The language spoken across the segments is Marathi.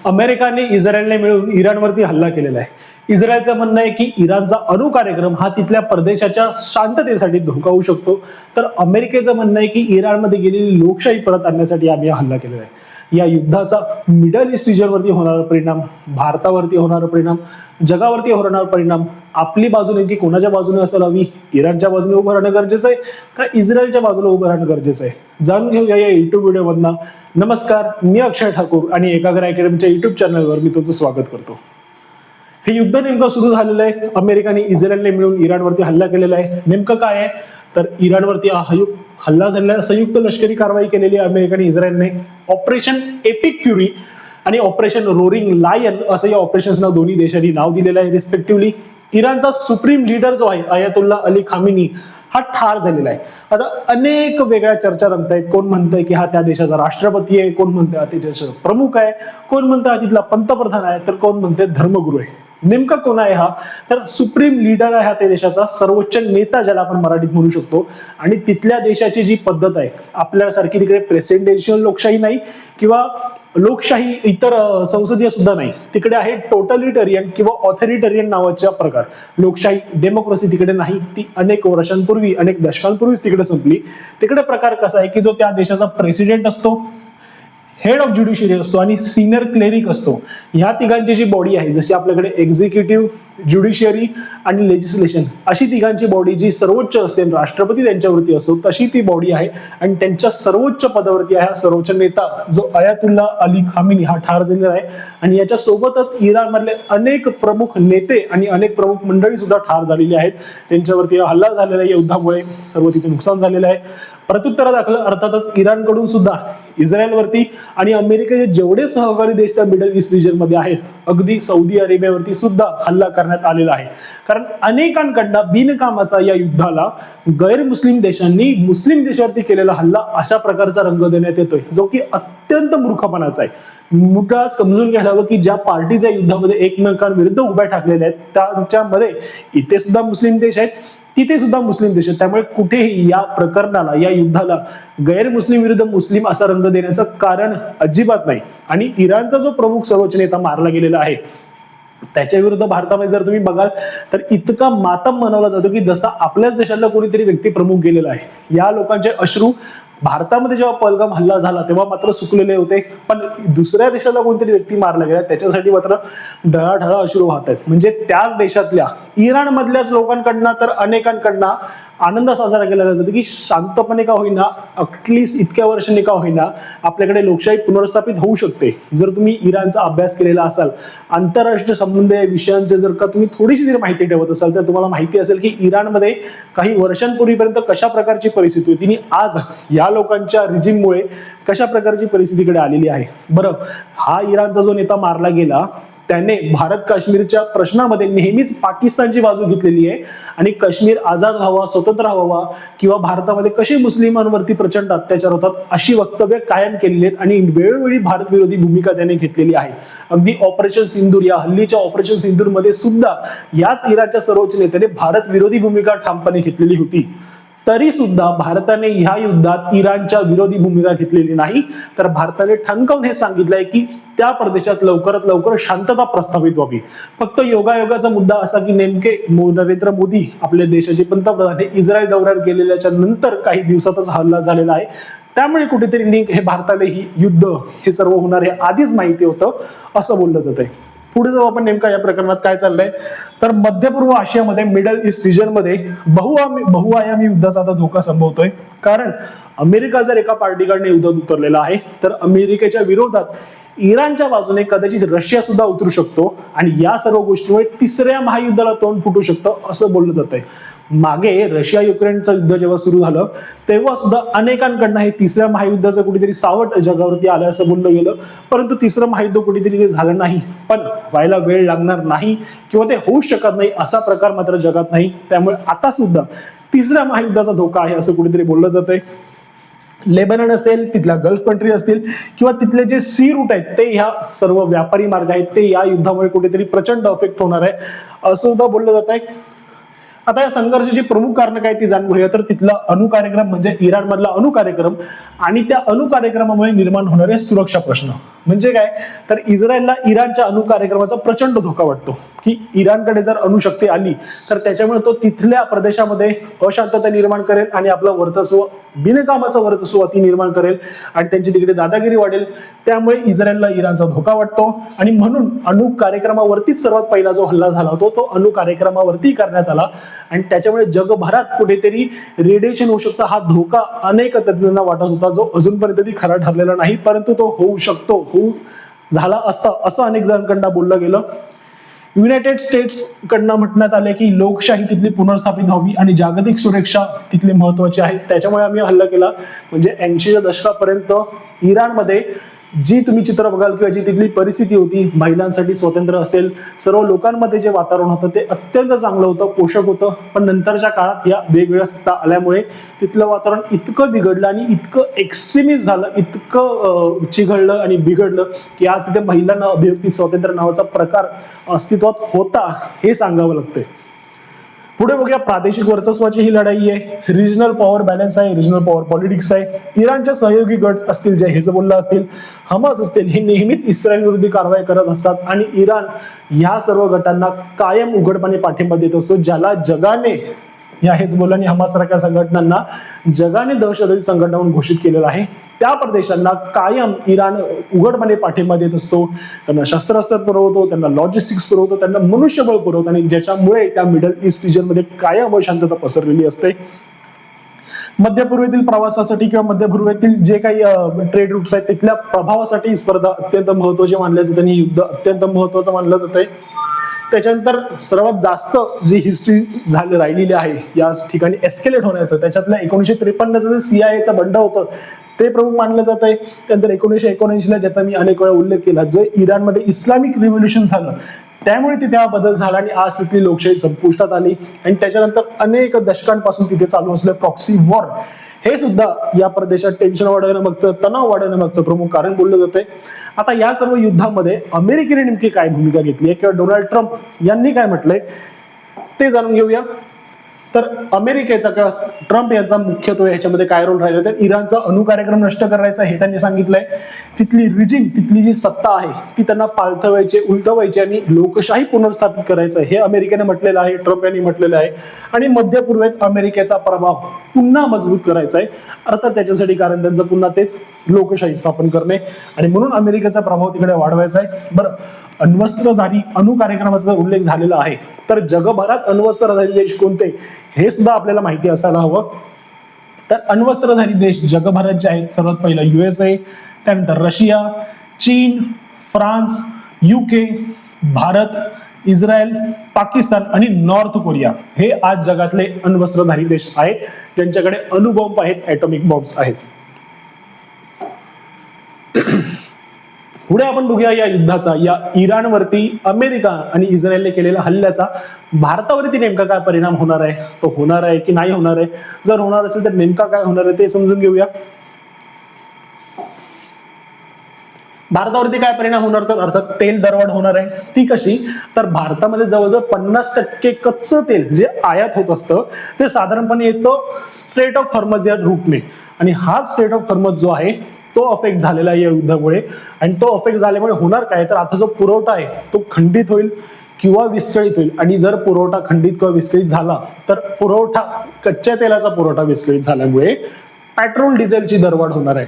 अमेरिकाने इस्रायलने मिळून इराणवरती हल्ला केलेला आहे. इस्रायलचं म्हणणं आहे की इराणचा अणु कार्यक्रम हा तिथल्या प्रदेशाच्या शांततेसाठी धोका होऊ शकतो. तर अमेरिकेचं म्हणणं आहे की इराणमध्ये गेलेली लोकशाही परत आणण्यासाठी आम्ही हा हल्ला केलेला आहे. या युद्धाचा मिडल ईस्ट रिजनवरती होणारा परिणाम, भारतावरती होणारा परिणाम, जगावरती होणारा परिणाम, आपली बाजू नेमकी कोणाच्या बाजूने असायला हवी? इराणच्या बाजूने उभं राहणं गरजेचं आहे का इस्रायलच्या बाजूला उभं राहणं गरजेचं आहे? जाणून घेऊया या युट्यूब व्हिडिओमधनं. नमस्कार, मी अक्षय ठाकूर आणि एकाग्र अकॅडमीच्या युट्यूब चॅनलवर मी तुमचं स्वागत करतो. हे युद्ध नेमकं सुरू झालेलं आहे. अमेरिकाने इस्रायलने मिळून इराणवरती हल्ला केलेला आहे. नेमकं काय आहे तर इराणवरती हल्ला झालेला, संयुक्त लष्करी कारवाई केलेली आहे अमेरिका इस्रायलने. ऑपरेशन एपिक फ्युरी आणि ऑपरेशन रोरिंग लायन असं या ऑपरेशन्सना दोन्ही देशांनी नाव दिलेलं आहे रिस्पेक्टिव्हली. इराणचा सुप्रीम लीडर जो आहे अयातुल्ला अली खामेनी हा ठार झालेला आहे. आता अनेक वेगळ्या चर्चा रंगतायत. कोण म्हणतंय की हा त्या देशाचा राष्ट्रपती आहे, कोण म्हणतंय हा देशाचा प्रमुख आहे, कोण म्हणतंय हा तिथला पंतप्रधान आहे, तर कोण म्हणतंय धर्मगुरू आहे. नेमका कोण आहे हा? तर सुप्रीम लीडर आहे हा त्या देशाचा, सर्वोच्च नेता ज्याला आपण मराठीत म्हणू शकतो. आणि तिथल्या देशाची जी पद्धत आहे, आपल्यासारखी तिकडे प्रेसिडेन्शियल लोकशाही नाही किंवा लोकशाही इतर संसदीय सुद्धा नाही, तिकडे आहे टोटलिटरियन किंवा ऑथॉरिटरियन नावाचा प्रकार. लोकशाही डेमोक्रेसी तिकडे नाही, ती अनेक वर्षांपूर्वी, अनेक दशकांपूर्वीच तिकडे संपली. तिकडे प्रकार कसा आहे की जो त्या देशाचा प्रेसिडेंट असतो, हेड ऑफ ज्युडिशियरी असतो आणि सिनियर क्लेरिक असतो. ह्या तिघांची जी बॉडी आहे, जशी आपल्याकडे एक्झिक्युटिव्ह, ज्युडिशियरी आणि लेजिस्लेशन अशी तिघांची बॉडी जी सर्वोच्च असते, राष्ट्रपती त्यांच्यावरती असतो, तशी ती बॉडी आहे. आणि त्यांच्या सर्वोच्च पदावरती आहे सर्वोच्च नेता जो अयातुल्ला अली खामेनी हा ठार झालेला आहे. आणि याच्या सोबतच इराणमधले अनेक प्रमुख नेते आणि अनेक प्रमुख मंडळी सुद्धा ठार झालेली आहेत. त्यांच्यावरती हल्ला झालेला आहे. युद्धामुळे सर्व तिथे नुकसान झालेलं आहे. प्रत्युत्तरादाखल अर्थातच इराणकडून सुद्धा इस्रायलवरती आणि अमेरिकेचे जेवढे सहकारी देश त्या मिडल ईस्ट रिजन मध्ये आहेत, अगदी सौदी अरेबियावरती सुद्धा हल्ला करण्यात आलेला आहे. कारण अनेकांकडनं बिनकामाचा या युद्धाला गैरमुस्लिम देशांनी मुस्लिम देशावरती केलेला हल्ला अशा प्रकारचा रंग देण्यात येतोय, जो की अत्यंत मूर्खपणाचा आहे. मुद्दा समजून घ्यायला हवं की ज्या पार्टीच्या युद्धामध्ये एकमेकांविरुद्ध उभ्या ठाकलेल्या आहेत, त्यांच्यामध्ये इथे सुद्धा मुस्लिम देश आहेत, तिथे सुद्धा मुस्लिम देश आहेत. त्यामुळे कुठेही या प्रकरणाला, या युद्धाला गैरमुस्लिम विरुद्ध मुस्लिम असा रंग देण्याचं कारण अजिबात नाही. आणि इराणचा जो प्रमुख सर्वोच्च नेता मारला गेलेला आहे, त्याच्या विरुद्ध भारतामध्ये जर तुम्ही बघाल तर इतका मातम मनवला जातो की जसा आपल्याच देशातला कोणीतरी व्यक्ती प्रमुख गेलेला आहे. या लोकांचे अश्रू भारतामध्ये जेव्हा पहलगाम हल्ला झाला तेव्हा मात्र सुकलेले होते, पण दुसऱ्या देशाला कोणतरी व्यक्ती मारला गेला त्याच्यासाठी मात्र ढळाढळा अश्रू वाहत आहेत. म्हणजे त्याच देशातल्या इराण मधल्याच लोकांकडनं तर अनेकांकडनं आनंद साजरा केला जातो की शांतपणे का होईना, अटलिस्ट इतक्या वर्षांनी का होईना आपल्याकडे लोकशाही पुनर्स्थापित होऊ शकते. जर तुम्ही इराणचा अभ्यास केलेला असाल, आंतरराष्ट्रीय संबंध या विषयांचे जर का तुम्ही थोडीशी जर माहिती ठेवत असाल, तर तुम्हाला माहिती असेल की इराणमध्ये काही वर्षांपूर्वीपर्यंत कशा प्रकारची परिस्थिती होती आणि आज या लोकांच्या रिजिममुळे कशा प्रकारची परिस्थितीकडे आलेली आहे. बरं, हा इराणचा जो नेता मारला गेला त्याने भारत काश्मीरच्या प्रश्नामध्ये नेहमीच पाकिस्तानची बाजू घेतलेली आहे आणि काश्मीर आझाद व्हावा, स्वतंत्र व्हावा किंवा भारतामध्ये कसे मुस्लिमांवरती प्रचंड अत्याचार होतात अशी वक्तव्य कायम केलेली आहेत आणि वेळोवेळी भारत विरोधी भूमिका त्याने घेतलेली आहे. अगदी ऑपरेशन सिंदूर, या हल्लीच्या ऑपरेशन सिंदूर मध्ये सुद्धा याच इराणच्या सर्वोच्च नेत्याने भारत विरोधी भूमिका ठामपणे घेतलेली होती. तरी सुद्धा भारताने ह्या युद्धात इराणच्या विरोधी भूमिका घेतलेली नाही, तर भारताने ठणकावून हे सांगितलंय की त्या प्रदेशात लवकरात लवकर शांतता प्रस्थापित व्हावी. फक्त योगायोगाचा मुद्दा असा की नेमके नरेंद्र मोदी आपल्या देशाचे पंतप्रधान हे इस्रायल दौऱ्यावर गेलेल्याच्या नंतर काही दिवसातच हल्ला झालेला आहे. त्यामुळे कुठेतरी लिंक हे भारताला ही युद्ध हे सर्व होणार हे आधीच माहिती होतं असं बोललं जात आहे. पुढे जाऊ आपण नेमका या प्रकरणात काय चाललंय तर मध्य पूर्व आशियामध्ये मिडल ईस्ट रिजन मध्ये बहुआयामी युद्धाचा आता धोका संभवतोय. कारण अमेरिका जर एका पार्टीकडे युद्धात उतरलेला आहे तर अमेरिकेच्या विरोधात इराणच्या बाजूने कदाचित रशिया सुद्धा उतरू शकतो आणि या सर्व गोष्टीमुळे तिसऱ्या महायुद्धाला तोंड फुटू शकतं असं बोललं जात आहे. मागे रशिया युक्रेनचं युद्ध जेव्हा सुरू झालं तेव्हा सुद्धा अनेकांकडनं हे तिसऱ्या महायुद्धाचं कुठेतरी सावट जगावरती आलं असं बोललं गेलं, परंतु तिसरं महायुद्ध कुठेतरी ते झालं नाही. पण व्हायला वेळ लागणार नाही किंवा ते होऊ शकत नाही असा प्रकार मात्र जगात नाही. त्यामुळे आता सुद्धा तिसऱ्या महायुद्धाचा धोका आहे असं कुठेतरी बोललं जात आहे. लेबनन असेल, तिथल्या गल्फ कंट्री असतील किंवा तिथले जे सी रूट आहेत ते ह्या सर्व व्यापारी मार्ग आहेत ते या युद्धामुळे कुठेतरी प्रचंड अफेक्ट होणार आहे असं सुद्धा बोललं जात आहे. आता या संघर्षाची प्रमुख कारण काय ती जाणून घेऊया. तर तिथला अणु कार्यक्रम म्हणजे इराण मधला अणु कार्यक्रम आणि त्या अणु कार्यक्रमामुळे निर्माण होणारे सुरक्षा प्रश्न. म्हणजे काय, तर इस्रायलला इराणच्या अणु कार्यक्रमाचा प्रचंड धोका वाटतो की इराणकडे जर अणुशक्ती आली तर त्याच्यामुळे तो तिथल्या प्रदेशामध्ये अशांतता निर्माण करेल आणि आपलं वर्चस्व, बिनकामाचं वर्चस्व ती निर्माण करेल आणि त्यांची तिकडे दादागिरी वाढेल. त्यामुळे इस्रायलला इराणचा धोका वाटतो आणि म्हणून अणु कार्यक्रमावरतीच सर्वात पहिला जो हल्ला झाला होता तो अणु कार्यक्रमावरती करण्यात आला आणि त्याच्यामुळे जगभरात कुठेतरी रेडिएशन होऊ शकतं हा धोका अनेक तज्ञांना वाटत होता, जो अजूनपर्यंत खरा ठरलेला नाही, परंतु तो होऊ शकतो, होऊ झाला असता असं अनेक जणांकडनं बोललं गेलं. युनायटेड स्टेट्स कडनं म्हणण्यात आले की लोकशाही तिथली पुनर्स्थापित व्हावी आणि जागतिक सुरक्षा तिथली महत्वाची आहे, त्याच्यामुळे आम्ही हल्ला केला. म्हणजे 80च्या दशकापर्यंत इराणमध्ये जी तुम्ही चित्र बघाल किंवा जी तिथली परिस्थिती होती, महिलांसाठी स्वातंत्र्य असेल, सर्व लोकांमध्ये जे वातावरण होतं ते अत्यंत चांगलं होतं, पोषक होतं. पण नंतरच्या काळात या वेगवेगळ्या सत्ता आल्यामुळे तिथलं वातावरण इतकं बिघडलं आणि इतकं एक्स्ट्रीमिस्ट झालं, इतकं चिघळलं आणि बिघडलं की आज तिथे महिलांना अभिव्यक्ती स्वातंत्र्य नावाचा प्रकार अस्तित्वात होता हे सांगावं लागतंय. पुढे बघूया, प्रादेशिक वर्चस्वाची ही लढाई आहे, रिजनल पॉवर बॅलन्स आहे, रिजनल पॉवर पॉलिटिक्स आहे. इराणच्या सहयोगी गट असतील, जे हिजबुल्ला असतील, हमास असतील, हे नेहमीच इस्रायल विरोधी कारवाई करत असतात आणि इराण ह्या सर्व गटांना कायम उघडपणे पाठिंबा देत असतो, ज्याला जगाने, या हिजबुल्ला आणि हमास सारख्या संघटनांना जगाने दहशतवादी संघटना म्हणून घोषित केलेलं आहे. त्या प्रदेशांना कायम इराण उघडपणे पाठिंबा देत असतो, त्यांना शस्त्रास्त्र पुरवतो, त्यांना लॉजिस्टिक्स पुरवतो, त्यांना मनुष्यबळ पुरवतो आणि ज्याच्यामुळे त्या मिडल ईस्ट रिजन मध्ये कायम अशांतता पसरलेली असते. मध्य पूर्वेतील प्रवासासाठी किंवा मध्य पूर्वेतील जे काही ट्रेड रूट्स आहेत तिथल्या प्रभावासाठी ही स्पर्धा अत्यंत महत्वाची मानली जाते आणि युद्ध अत्यंत महत्वाचं मानलं जातंय. त्याच्यानंतर सर्वात जास्त जी हिस्ट्री झाली राहिलेली आहे या ठिकाणी एस्केलेट होण्याचं, त्याच्यातल्या 1953चं जे CIA बंड होतं ते प्रमुख मानलं जात आहे. त्यानंतर 1979ला ज्याचा मी अनेक वेळा उल्लेख केला, जो इराणमध्ये इस्लामिक रिव्होल्युशन झालं त्यामुळे तिथे हा बदल झाला आणि आज तिथली लोकशाही संपुष्टात आली. आणि त्याच्यानंतर अनेक दशकांपासून तिथे चालू असलेलं प्रॉक्सी वॉर हे सुद्धा या प्रदेशात टेन्शन वाढवण्यामागचं, तणाव वाढवण्यामागचं प्रमुख कारण बोललं जातंय. आता या सर्व युद्धामध्ये अमेरिकेने नेमकी काय भूमिका घेतली आहे किंवा डोनाल्ड ट्रम्प यांनी काय म्हटलंय ते जाणून घेऊया. तर अमेरिकेचा किंवा ट्रम्प यांचा मुख्यत्वे ह्याच्यामध्ये काय रोल राहिला, तर इराणचा अणु कार्यक्रम नष्ट करायचा हे त्यांनी सांगितलंय. तिथली रिजिम, तिथली जी सत्ता आहे ती त्यांना पालथवायची, उलटवायची आणि लोकशाही पुनर्स्थापित करायचं हे अमेरिकेने म्हटलेलं आहे, ट्रम्प यांनी म्हटलेलं आहे. आणि मध्य पूर्वेत अमेरिकेचा प्रभाव पुन्हा मजबूत करायचा आहे. अर्थात त्याच्यासाठी कारण त्यांचं पुन्हा तेच लोकशाही स्थापन करणे आणि म्हणून अमेरिकेचा प्रभाव तिकडे वाढवायचा आहे. बरं, अण्वस्त्रधारी अणु कार्यक्रमाचा उल्लेख झालेला आहे, तर जगभरात अण्वस्त्रधारी देश कोणते हे सुद्धा आपल्याला माहिती असायला हवं. तर अण्वस्त्रधारी देश जगभरात जे आहेत, सर्वात पहिला USA, त्यानंतर रशिया, चीन, France, UK, Bharat, Israel, Pakistan आणि नॉर्थ कोरिया हे आज जगातले अण्वस्त्रधारी देश आहेत ज्यांच्याकडे अणुबॉम्ब आहेत, ॲटॉमिक बॉम्ब्स आहेत. पुढे आपण बघूया या युद्धाचा, या इराणवरती अमेरिका आणि इस्रायलने केलेल्या हल्ल्याचा भारतावरती नेमका काय परिणाम होणार आहे, तो होणार आहे की नाही होणार आहे, जर होणार असेल तर नेमका काय होणार आहे ते समजून घेऊया. भारतावरती काय परिणाम होणार, तर अर्थात तेल दरवाढ होणार आहे. ती कशी, तर भारतामध्ये जवळजवळ 50% कच्चं तेल जे आयात होत असतं ते साधारणपणे येतं स्ट्रेट ऑफ हॉर्मझ या रूटने आणि हा स्ट्रेट ऑफ हॉर्मझ जो आहे तो अफेक्ट झालेला आहे या युद्धामुळे. आणि तो अफेक्ट झाल्यामुळे होणार काय, तर आता जो पुरवठा आहे तो खंडित होईल किंवा विस्कळीत होईल. आणि जर पुरवठा खंडित किंवा विस्कळीत झाला तर पुरवठा, कच्च्या तेलाचा पुरवठा विस्कळीत झाल्यामुळे पेट्रोल डिझेलची दरवाढ होणार आहे.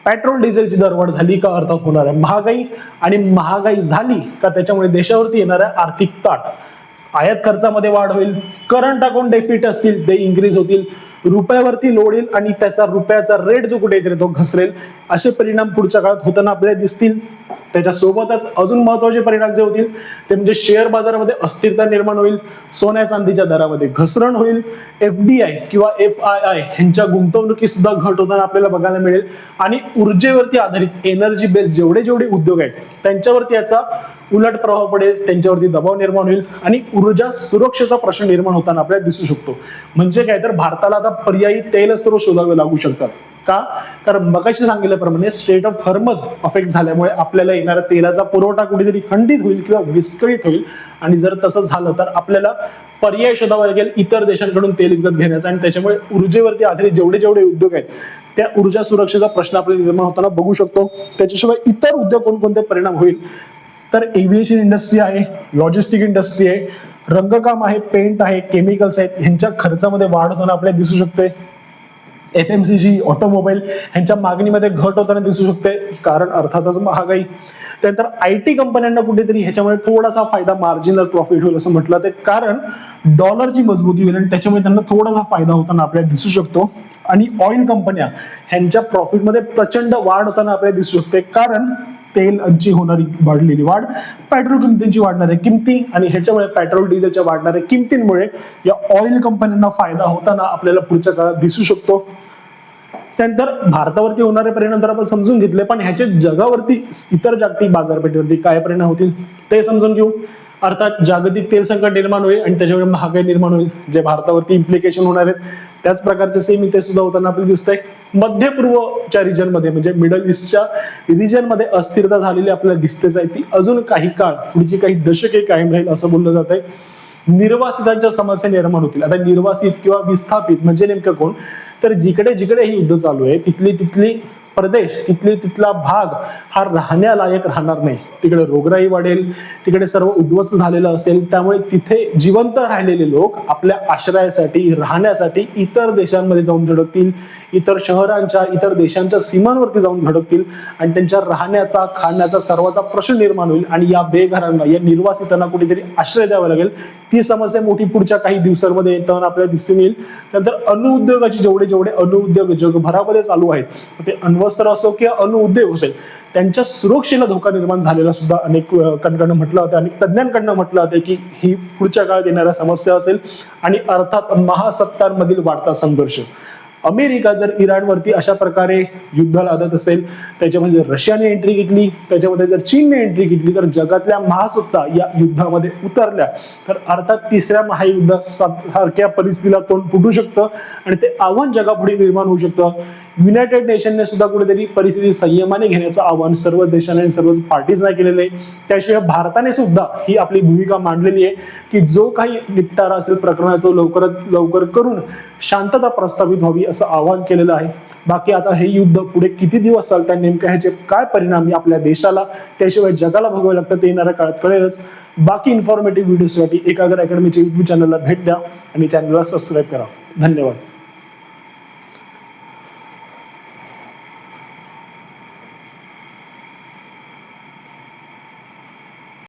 पेट्रोल डिझेलची दरवाढ झाली का अर्थात होणार आहे महागाई, आणि महागाई झाली का त्याच्यामुळे देशावरती येणाऱ्या आर्थिक ताट, आयात खर्चामध्ये वाढ होईल, करंट अकाउंट डेफिट असतील ते इन्क्रीज होतील, रुपयावरती लोड येईल आणि त्याचा रुपयाचा रेट जो कुठे येतो तो घसरेल. असे परिणाम पुढच्या काळात होताना आपल्याला दिसतील. त्याच्यासोबतच अजून महत्वाचे परिणाम जे होतील ते म्हणजे शेअर बाजारामध्ये अस्थिरता निर्माण होईल, सोन्या चांदीच्या दरामध्ये घसरण होईल, FDI किंवा FII यांच्या गुंतवणुकीत सुद्धा घट होताना आपल्याला बघायला मिळेल आणि ऊर्जेवरती आधारित एनर्जी बेस्ड जेवढे उद्योग आहेत त्यांच्यावरती याचा उलट प्रभाव पडेल, त्यांच्यावरती दबाव निर्माण होईल आणि ऊर्जा सुरक्षेचा प्रश्न निर्माण होताना आपल्याला दिसू शकतो. म्हणजे काय, तर भारताला आता पर्यायी तेल स्रोत शोधावे लागू शकतात. का? कारण मगाशी सांगितल्याप्रमाणे स्ट्रेट ऑफ हॉर्मझ अफेक्ट झाल्यामुळे आपल्याला येणारा तेलाचा पुरवठा कुठेतरी खंडित होईल किंवा विस्कळीत होईल, आणि जर तसं झालं तर आपल्याला पर्याय शोधावा लागेल इतर देशांकडून तेल विकत घेण्याचा, आणि त्याच्यामुळे ऊर्जेवरती आधारित जेवढे जेवढे उद्योग आहेत त्या ऊर्जा सुरक्षेचा प्रश्न आपल्याला निर्माण होताना बघू शकतो. त्याच्याशिवाय इतर उद्योग कोणकोणते परिणाम होईल तर एव्हिएशन इंडस्ट्री आहे, लॉजिस्टिक इंडस्ट्री आहे, रंगकाम आहे, पेंट आहे, केमिकल्स आहेत, ह्यांच्या खर्चामध्ये वाढ होताना आपल्याला दिसू शकते. FMCG, ऑटोमोबाईल ह्यांच्या मागणीमध्ये घट होताना दिसू शकते, कारण अर्थातच महागाई. त्यानंतर IT कंपन्यांना कुठेतरी ह्याच्यामुळे थोडासा फायदा, मार्जिनल प्रॉफिट होईल असं म्हटलं ते, कारण डॉलरची मजबूती होईल आणि त्याच्यामुळे त्यांना थोडासा फायदा होताना आपल्याला दिसू शकतो. आणि ऑइल कंपन्या ह्यांच्या प्रॉफिटमध्ये प्रचंड वाढ होताना आपल्याला दिसू शकते, कारण तेलांची होणारी वाढलेली वाढ, पेट्रोल किमतींची वाढणाऱ्या किमती, आणि ह्याच्यामुळे पेट्रोल डिझेलच्या वाढणाऱ्या किमतींमुळे या ऑइल कंपन्यांना फायदा होताना आपल्याला पुढच्या काळात दिसू शकतो. त्यानंतर भारतावरती होणारे परिणाम तर आपण समजून घेतले, पण ह्याचे जगावरती, इतर जागतिक बाजारपेठेवरती काय परिणाम होतील ते समजून घेऊ. अर्थात जागतिक तेल संकट निर्माण होईल आणि त्याच्यामुळे महागाई निर्माण होईल, जे भारतावरती इम्प्लिकेशन होणार आहेत. त्याच प्रकारचे सेम इथे सुद्धा होताना आपल्याला दिसतंय. मध्य पूर्वच्या रिजनमध्ये म्हणजे मिडल ईस्टच्या रिजनमध्ये अस्थिरता झालेली आपल्याला दिसतेच आहे. ती अजून काही काळ, पुढची काही दशके कायम राहील असं बोललं जात आहे. निर्वासितांच्या समस्या निर्माण होतील. आता निर्वासित किंवा विस्थापित म्हणजे नेमकं कोण, तर जिकडे जिकडे ही युद्ध चालू आहे तिथली प्रदेश, तिथला भाग हा राहण्यालायक राहणार नाही. तिकडे रोगराई वाढेल, तिकडे सर्व उद्ध्वस्त झालेलं असेल, त्यामुळे तिथे जिवंत राहिलेले लोक आपल्या आश्रयासाठी, राहण्यासाठी इतर देशांमध्ये जाऊन धडकतील, इतर शहरांच्या, इतर देशांच्या सीमांवरती जाऊन धडकतील आणि त्यांच्या राहण्याचा, खाण्याचा सर्वांचा प्रश्न निर्माण होईल. आणि या बेघरांना, या निर्वासितांना कुठेतरी आश्रय द्यावा लागेल. ती समस्या मोठी पुढच्या काही दिवसांमध्ये येताना आपल्याला दिसून येईल. त्यानंतर अणुउद्योगाचे जेवढे अणुउद्योग जगभरामध्ये चालू आहेत, ते अण्वस्त्र असो किंवा अणुउद्योग असेल, त्यांच्या सुरक्षेला धोका निर्माण झालेला सुद्धा अनेक कडनं म्हटलं होतं, अनेक तज्ञांकडनं म्हटलं होतं की ही पुढच्या काळात येणाऱ्या समस्या असेल. आणि अर्थात महासत्तांमधील वाढता संघर्ष. अमेरिका जर इराणवरती अशा प्रकारे युद्ध लादत असेल, त्याच्यामध्ये जर रशियाने एंट्री घेतली, त्याच्यामध्ये जर चीनने एंट्री घेतली, तर जगातल्या महासत्ता या युद्धामध्ये उतरल्या तर अर्थात तिसऱ्या महायुद्धासारख्या परिस्थितीला तोंड फुटू शकतं आणि ते आव्हान जगापुढे निर्माण होऊ शकतं. युनायटेड नेशनने सुद्धा कुठेतरी परिस्थिती संयमाने घेण्याचं आव्हान सर्वच देशांनी आणि सर्वच पार्टीजना केलेलं आहे. त्याशिवाय भारताने सुद्धा ही आपली भूमिका मांडलेली आहे की जो काही निपटारा असेल प्रकरणाचा लवकरात लवकर करून शांतता प्रस्थापित व्हावी असं आवाहन केलेलं आहे. बाकी आता हे युद्ध पुढे किती दिवस चालतात, नेमके ह्याचे काय परिणाम आपल्या देशाला, त्याशिवाय जगाला भोगावे लागतात ते येणाऱ्या काळात कळेलच. बाकी इन्फॉर्मेटिव्ह व्हिडिओसाठी एकाग्र अकॅडमीच्या युट्यूब चॅनलला भेट द्या आणि चॅनलला सबस्क्राईब करा. धन्यवाद.